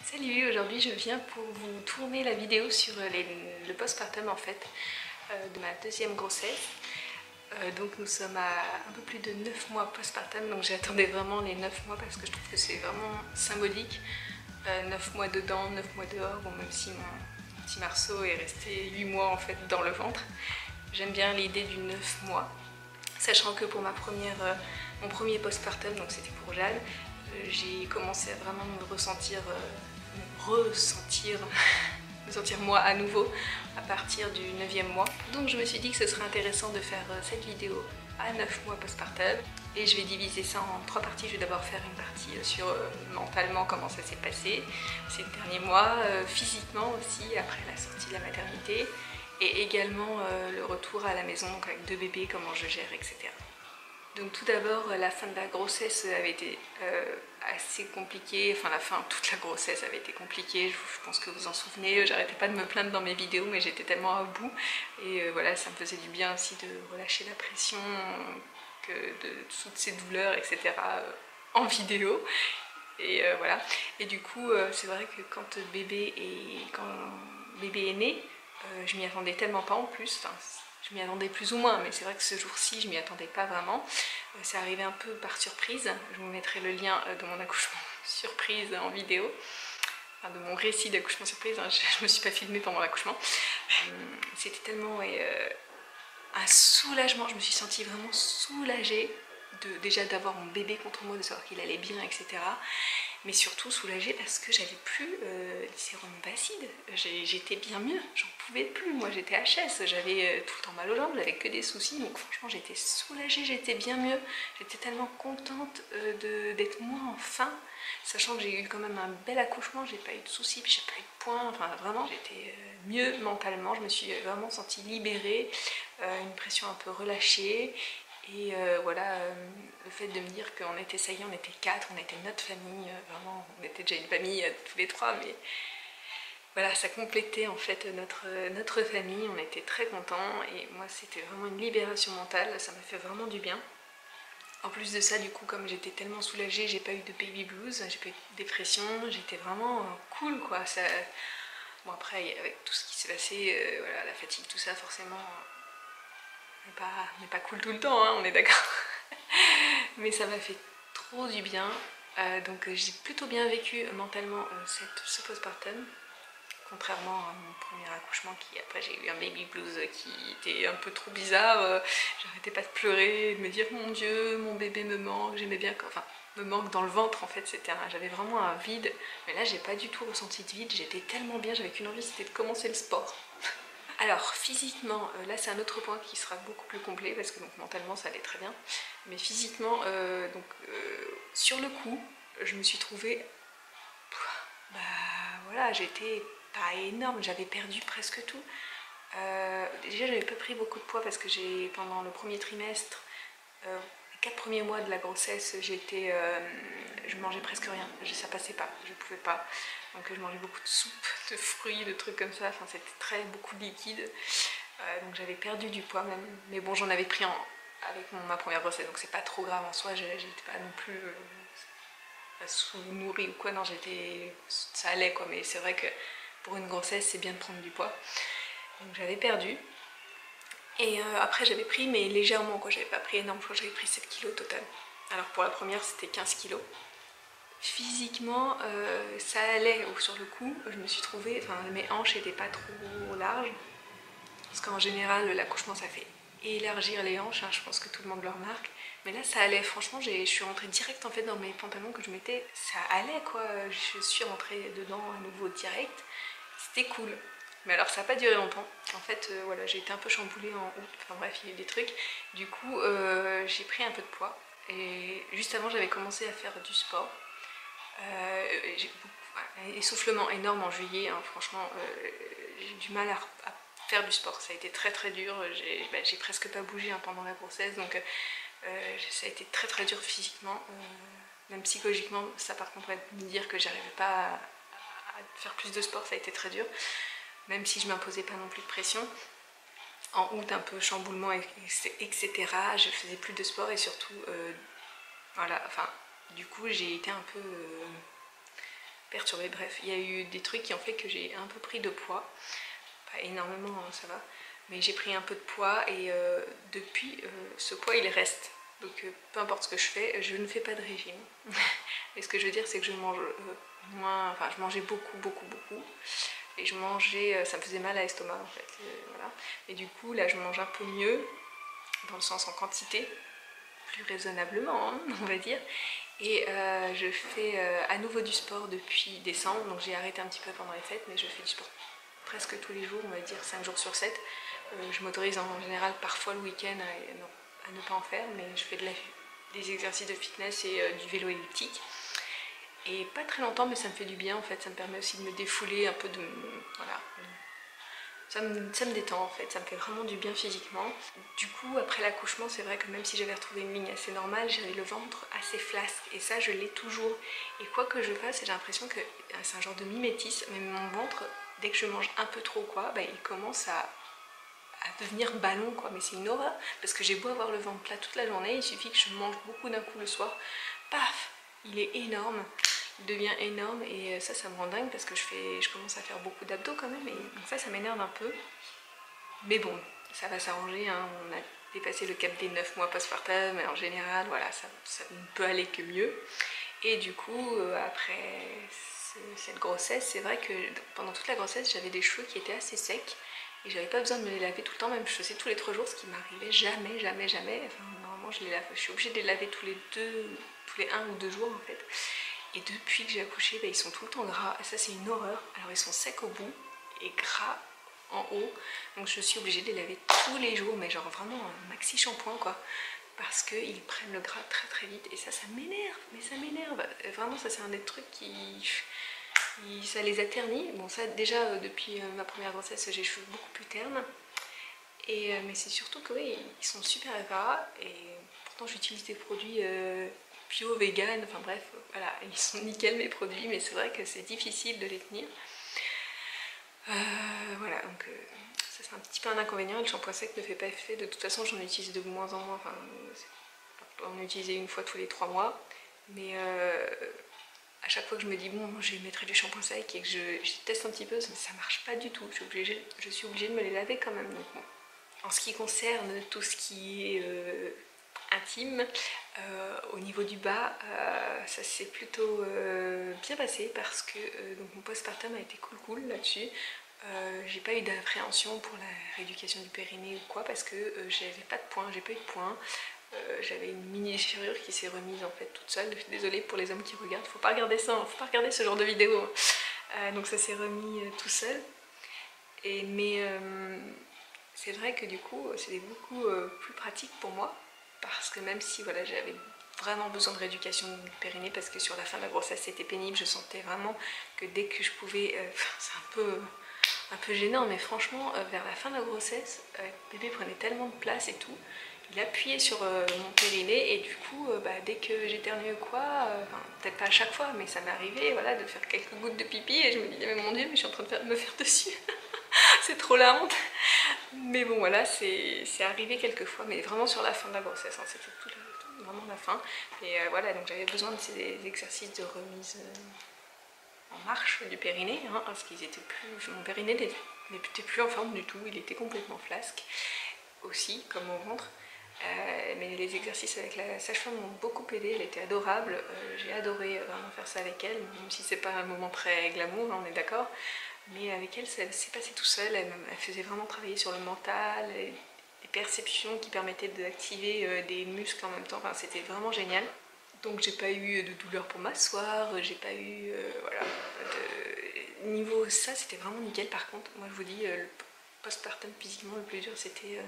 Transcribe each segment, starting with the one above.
Salut, aujourd'hui je viens pour vous tourner la vidéo sur le postpartum en fait de ma deuxième grossesse. Donc nous sommes à un peu plus de 9 mois postpartum, donc j'attendais vraiment les 9 mois parce que je trouve que c'est vraiment symbolique. 9 mois dedans, 9 mois dehors, bon, même si mon petit Marceau est resté 8 mois en fait dans le ventre. J'aime bien l'idée du 9 mois, sachant que pour mon premier postpartum, donc c'était pour Jade, j'ai commencé à vraiment me ressentir me sentir moi à nouveau à partir du 9e mois. Donc je me suis dit que ce serait intéressant de faire cette vidéo à 9 mois postpartum et je vais diviser ça en 3 parties. Je vais d'abord faire une partie sur mentalement comment ça s'est passé ces derniers mois, physiquement aussi après la sortie de la maternité et également le retour à la maison donc avec 2 bébés, comment je gère, etc. Donc tout d'abord, la fin de la grossesse avait été assez compliquée, enfin toute la grossesse avait été compliquée, je pense que vous en souvenez, j'arrêtais pas de me plaindre dans mes vidéos mais j'étais tellement à bout et voilà, ça me faisait du bien aussi de relâcher la pression de toutes ces douleurs, etc. En vidéo. Et voilà. Et du coup, c'est vrai que quand bébé est né, je m'y attendais tellement pas en plus. Enfin, je m'y attendais plus ou moins, mais c'est vrai que ce jour-ci, je m'y attendais pas vraiment. C'est arrivé un peu par surprise. Je vous mettrai le lien de mon accouchement surprise en vidéo. Enfin, de mon récit d'accouchement surprise. Je me suis pas filmée pendant l'accouchement. C'était tellement un soulagement. Je me suis sentie vraiment soulagée déjà d'avoir mon bébé contre moi, de savoir qu'il allait bien, etc. Mais surtout soulagée parce que j'avais plus les sérums Bacide. J'étais bien mieux, j'en pouvais plus. Moi j'étais HS, j'avais tout le temps mal aux jambes, j'avais que des soucis. Donc franchement j'étais soulagée, j'étais bien mieux. J'étais tellement contente d'être moi enfin. Sachant que j'ai eu quand même un bel accouchement, j'ai pas eu de soucis, puis j'ai pas eu de points. Enfin vraiment j'étais mieux mentalement, je me suis vraiment sentie libérée, une pression un peu relâchée. Et voilà, le fait de me dire qu'on était, ça y est, on était 4, on était notre famille, vraiment, on était déjà une famille tous les 3, mais voilà, ça complétait en fait notre famille, on était très contents, et moi c'était vraiment une libération mentale, ça m'a fait vraiment du bien. En plus de ça, du coup, comme j'étais tellement soulagée, j'ai pas eu de baby blues, j'ai pas eu de dépression, j'étais vraiment cool quoi. Ça... Bon après, avec tout ce qui s'est passé, voilà, la fatigue, tout ça, forcément, on n'est pas cool tout le temps, hein, on est d'accord. Mais ça m'a fait trop du bien. Donc j'ai plutôt bien vécu mentalement ce postpartum. Contrairement à mon premier accouchement qui après j'ai eu un baby blues qui était un peu trop bizarre. J'arrêtais pas de pleurer, de me dire mon Dieu, mon bébé me manque, j'aimais bien, enfin me manque dans le ventre en fait, j'avais vraiment un vide. Mais là j'ai pas du tout ressenti de vide, j'étais tellement bien, j'avais qu'une envie, c'était de commencer le sport. Alors physiquement, là c'est un autre point qui sera beaucoup plus complet parce que donc, mentalement ça allait très bien. Mais physiquement, sur le coup, je me suis trouvée, bah voilà, j'étais pas énorme, j'avais perdu presque tout. Déjà j'avais pas pris beaucoup de poids parce que pendant le premier trimestre, les 4 premiers mois de la grossesse, je mangeais presque rien, ça passait pas, je pouvais pas. Donc je mangeais beaucoup de soupe, de fruits, de trucs comme ça, enfin c'était beaucoup de liquide. Donc j'avais perdu du poids même, mais bon j'en avais pris avec ma première grossesse, donc c'est pas trop grave en soi, j'étais pas non plus sous-nourrie ou quoi, non ça allait quoi, mais c'est vrai que pour une grossesse c'est bien de prendre du poids. Donc j'avais perdu. Et après j'avais pris mais légèrement quoi, j'avais pas pris énorme, je crois que j'avais pris 7 kilos au total. Alors pour la première c'était 15 kilos. Physiquement ça allait sur le coup, je me suis trouvée, enfin mes hanches n'étaient pas trop larges. Parce qu'en général l'accouchement ça fait élargir les hanches, hein, je pense que tout le monde le remarque. Mais là ça allait, franchement je suis rentrée direct en fait dans mes pantalons que je mettais, ça allait quoi, je suis rentrée dedans à nouveau direct, c'était cool. Mais alors ça n'a pas duré longtemps, en fait voilà, j'ai été un peu chamboulée en août, enfin bref il y a eu des trucs. Du coup j'ai pris un peu de poids et juste avant j'avais commencé à faire du sport. J'ai un essoufflement énorme en juillet, hein, franchement j'ai du mal à faire du sport, ça a été très très dur, j'ai presque pas bougé hein, pendant la grossesse, donc ça a été très très dur physiquement, même psychologiquement, ça par contre me dire que j'arrivais pas à faire plus de sport, ça a été très dur, même si je m'imposais pas non plus de pression. En août, un peu chamboulement, etc. Je faisais plus de sport et surtout, voilà, enfin, du coup, j'ai été un peu perturbée. Bref, il y a eu des trucs qui ont fait que j'ai un peu pris de poids. Pas énormément, hein, ça va. Mais j'ai pris un peu de poids et depuis, ce poids il reste. Donc peu importe ce que je fais, je ne fais pas de régime. Et ce que je veux dire, c'est que je mange moins, enfin je mangeais beaucoup. Et je mangeais, ça me faisait mal à l'estomac en fait, voilà. Et du coup là je mange un peu mieux, dans le sens en quantité, plus raisonnablement hein, on va dire. Et je fais à nouveau du sport depuis décembre, donc j'ai arrêté un petit peu pendant les fêtes, mais je fais du sport presque tous les jours, on va dire 5 jours sur 7. Je m'autorise en général parfois le week-end à ne pas en faire, mais je fais des exercices de fitness et du vélo elliptique. Et pas très longtemps, mais ça me fait du bien en fait, ça me permet aussi de me défouler un peu de... Voilà. Ça me détend en fait, ça me fait vraiment du bien physiquement. Du coup, après l'accouchement, c'est vrai que même si j'avais retrouvé une ligne assez normale, j'avais le ventre assez flasque et ça, je l'ai toujours. Et quoi que je fasse, j'ai l'impression que c'est un genre de mimétisme, mais mon ventre, dès que je mange un peu trop quoi, bah, il commence à devenir ballon quoi, mais c'est une horreur parce que j'ai beau avoir le ventre plat toute la journée, il suffit que je mange beaucoup d'un coup le soir, paf, il est énorme, il devient énorme et ça me rend dingue parce que je commence à faire beaucoup d'abdos quand même et donc ça m'énerve un peu, mais bon, ça va s'arranger, hein. On a dépassé le cap des 9 mois postpartum, mais en général, voilà, ça ne peut aller que mieux. Et du coup, après cette grossesse, c'est vrai que pendant toute la grossesse, j'avais des cheveux qui étaient assez secs et j'avais pas besoin de me les laver tout le temps, même je faisais tous les 3 jours, ce qui m'arrivait jamais. Enfin, normalement, je suis obligée de les laver tous les 1 ou 2 jours en fait. Et depuis que j'ai accouché, ils sont tout le temps gras et ça, c'est une horreur. Alors, ils sont secs au bout et gras en haut, donc je suis obligée de les laver tous les jours, mais genre vraiment un maxi shampoing quoi, parce qu'ils prennent le gras très vite et ça m'énerve, mais ça m'énerve, vraiment ça c'est un des trucs ça les a ternis. Bon ça déjà depuis ma première grossesse j'ai les cheveux beaucoup plus ternes, mais c'est surtout que oui, ils sont super gras et pourtant j'utilise des produits bio, vegan, enfin bref, voilà, ils sont nickel mes produits, mais c'est vrai que c'est difficile de les tenir. Voilà, donc ça c'est un petit peu un inconvénient, le shampoing sec ne fait pas effet, de toute façon j'en utilise de moins en moins, enfin on en utilisait une fois tous les 3 mois, mais à chaque fois que je me dis bon je mettrai du shampoing sec et que je teste un petit peu, ça marche pas du tout, je suis obligée de me les laver quand même. Donc, bon. En ce qui concerne tout ce qui est intime, au niveau du bas, ça s'est plutôt bien passé parce que donc mon postpartum a été cool là-dessus. J'ai pas eu d'appréhension pour la rééducation du périnée ou quoi parce que j'avais pas de points, j'ai pas eu de points. J'avais une mini déchirure qui s'est remise en fait toute seule. Désolée pour les hommes qui regardent, faut pas regarder ça, faut pas regarder ce genre de vidéo. Donc ça s'est remis tout seul. Mais c'est vrai que du coup c'était beaucoup plus pratique pour moi parce que même si voilà j'avais vraiment besoin de rééducation du périnée parce que sur la fin de la grossesse c'était pénible, je sentais vraiment que dès que je pouvais, c'est un peu gênant, mais franchement vers la fin de la grossesse, bébé prenait tellement de place et tout, il appuyait sur mon périnée et du coup dès que j'éternuais ou quoi, peut-être pas à chaque fois mais ça m'est arrivé voilà, de faire quelques gouttes de pipi et je me disais mais mon dieu mais je suis en train de me faire dessus. C'est trop la honte. Mais bon voilà, c'est arrivé quelques fois, mais vraiment sur la fin de la grossesse, hein, c'était vraiment la fin. Et voilà, donc j'avais besoin de ces exercices de remise en marche du périnée, hein, parce qu'ils étaient plus... Mon périnée n'était plus en forme du tout, il était complètement flasque, aussi, comme mon ventre. Mais les exercices avec la sage-femme m'ont beaucoup aidé, elle était adorable, j'ai adoré vraiment faire ça avec elle, même si c'est pas un moment très glamour, hein, on est d'accord. Mais avec elle, ça s'est passé tout seul, elle faisait vraiment travailler sur le mental, des perceptions qui permettaient d'activer des muscles en même temps, enfin, c'était vraiment génial. Donc j'ai pas eu de douleur pour m'asseoir, j'ai pas eu, voilà, niveau ça c'était vraiment nickel. Par contre, moi je vous dis, le postpartum physiquement le plus dur c'était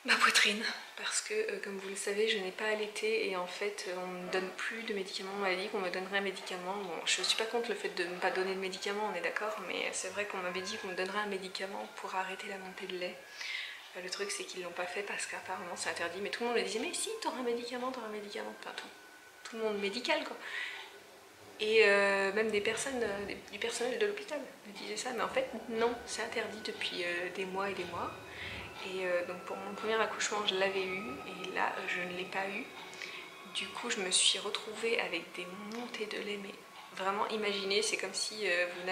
ma poitrine, parce que comme vous le savez je n'ai pas allaité et en fait on ne me donne plus de médicaments, on m'a dit qu'on me donnerait un médicament. Bon, je suis pas contre le fait de ne pas donner de médicaments, on est d'accord, mais c'est vrai qu'on m'avait dit qu'on me donnerait un médicament pour arrêter la montée de lait. Le truc c'est qu'ils l'ont pas fait parce qu'apparemment c'est interdit, mais tout le monde me disait mais si t'auras un médicament, enfin tout le monde médical quoi. Et même des personnes, du personnel de l'hôpital me disaient ça, mais en fait non, c'est interdit depuis des mois et des mois. Et donc pour mon premier accouchement je l'avais eu et là je ne l'ai pas eu. Du coup je me suis retrouvée avec des montées de lait mais Vraiment, imaginez, c'est comme si vous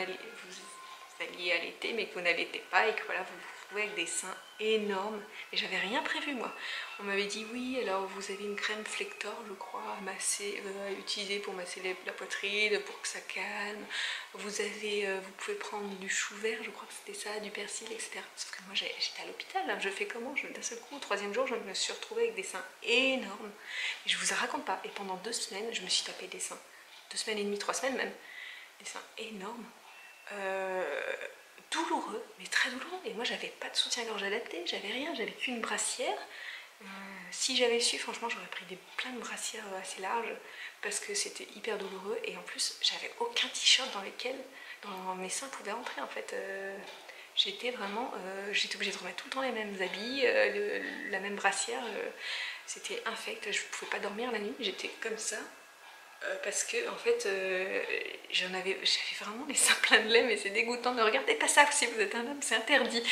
alliez allaiter mais que vous n'allaitez pas et que voilà, vous vous retrouvez avec des seins énormes. Et j'avais rien prévu moi. On m'avait dit oui, alors vous avez une crème Flector, je crois, à masser, à utiliser pour masser la poitrine, pour que ça calme. Vous pouvez prendre du chou vert, je crois que c'était ça, du persil, etc. Sauf que moi j'étais à l'hôpital, hein. Je fais comment? D'un seul coup, au 3e jour, je me suis retrouvée avec des seins énormes. Et je vous raconte pas. Et pendant 2 semaines, je me suis tapé des seins. 2 semaines et demie, 3 semaines même. Des seins énormes. Douloureux, mais très douloureux. Et moi, j'avais pas de soutien-gorge adapté, j'avais rien, j'avais qu'une brassière. Si j'avais su, franchement, j'aurais pris plein de brassières assez larges parce que c'était hyper douloureux. Et en plus, j'avais aucun t-shirt dans mes seins pouvaient entrer en fait. J'étais obligée de remettre tout le temps les mêmes habits, la même brassière. C'était infect, je pouvais pas dormir la nuit, j'étais comme ça. Parce que en fait j'avais vraiment les seins pleins de lait, mais c'est dégoûtant. Ne regardez pas ça si vous êtes un homme, c'est interdit.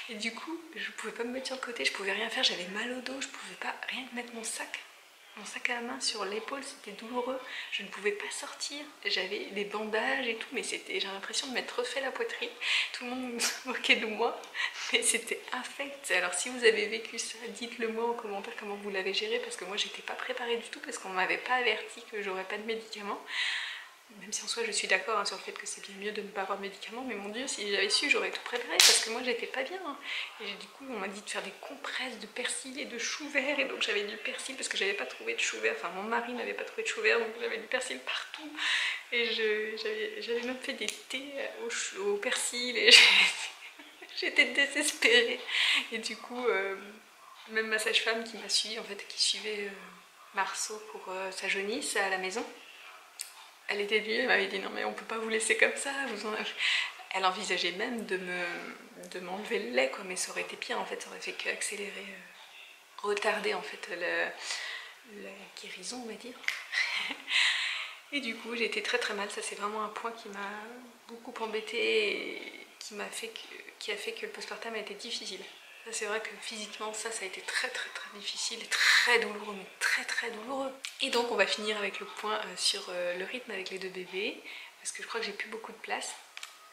Et du coup je pouvais pas me mettre sur le côté, je pouvais rien faire, j'avais mal au dos, je pouvais pas rien que mettre mon sac à la main sur l'épaule, c'était douloureux, je ne pouvais pas sortir, j'avais des bandages et tout, mais j'ai l'impression de m'être refait la poitrine. Tout le monde se moquait de moi, mais c'était infect. Alors si vous avez vécu ça, dites-le moi en commentaire comment vous l'avez géré, parce que moi j'étais pas préparée du tout, parce qu'on m'avait pas averti que j'aurais pas de médicaments. Même si en soi je suis d'accord hein, sur le fait que c'est bien mieux de ne pas avoir de médicaments, mais mon dieu, si j'avais su, j'aurais tout préparé parce que moi j'étais pas bien. Hein. Et du coup, on m'a dit de faire des compresses de persil et de chou vert, et donc j'avais du persil parce que j'avais pas trouvé de chou vert. Enfin, mon mari n'avait pas trouvé de chou vert, donc j'avais du persil partout. Et j'avais même fait des thés au persil, et j'étais désespérée. Et du coup, même ma sage-femme qui m'a suivie, en fait, qui suivait Marceau pour sa jaunisse à la maison, elle était venue, elle m'avait dit non mais on peut pas vous laisser comme ça, elle envisageait même de m'enlever le lait quoi, mais ça aurait été pire en fait, ça aurait fait qu'accélérer, retarder en fait la guérison on va dire. Et du coup j'ai été très très mal, ça c'est vraiment un point qui m'a beaucoup embêtée et qui a fait que le postpartum a été difficile. C'est vrai que physiquement ça a été très très très difficile et très douloureux, mais très très douloureux. Et donc on va finir avec le point sur le rythme avec les 2 bébés, parce que je crois que j'ai plus beaucoup de place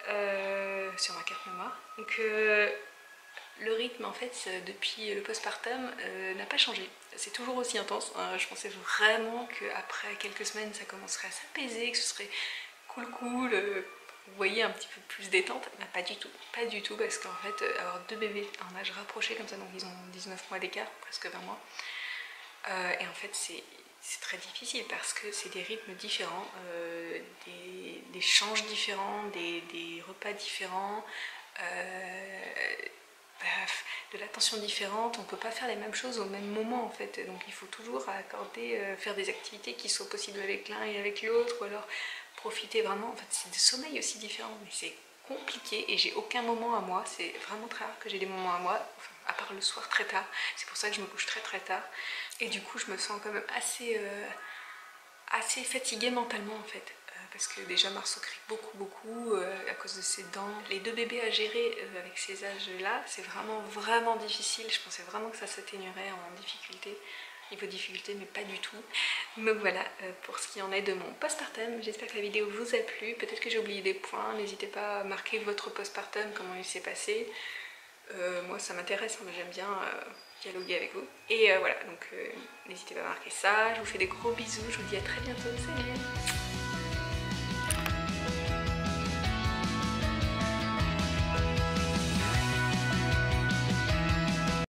sur ma carte mémoire. Donc le rythme en fait depuis le postpartum n'a pas changé, c'est toujours aussi intense. Je pensais vraiment qu'après quelques semaines ça commencerait à s'apaiser, que ce serait cool, vous voyez un petit peu plus détente. Bah, pas du tout, parce qu'en fait avoir 2 bébés à un âge rapproché comme ça, donc ils ont 19 mois d'écart, presque 20 mois, et en fait c'est très difficile parce que c'est des rythmes différents, des changes différents, des repas différents, de l'attention différente, on ne peut pas faire les mêmes choses au même moment en fait, donc il faut toujours accorder, faire des activités qui soient possibles avec l'un et avec l'autre, ou alors profiter vraiment, en fait c'est des sommeils aussi différents, mais c'est compliqué et j'ai aucun moment à moi, c'est vraiment très rare que j'ai des moments à moi, enfin, à part le soir très tard, c'est pour ça que je me couche très très tard, et du coup je me sens quand même assez fatiguée mentalement en fait, parce que déjà Marceau crie beaucoup à cause de ses dents. Les 2 bébés à gérer avec ces âges-là, c'est vraiment difficile. Je pensais vraiment que ça s'atténuerait en difficulté, niveau difficulté, mais pas du tout. Donc voilà, pour ce qui en est de mon postpartum, j'espère que la vidéo vous a plu. Peut-être que j'ai oublié des points, n'hésitez pas à marquer votre postpartum, comment il s'est passé. Moi ça m'intéresse, hein, j'aime bien dialoguer avec vous. Et voilà, donc n'hésitez pas à marquer ça. Je vous fais des gros bisous, je vous dis à très bientôt, salut!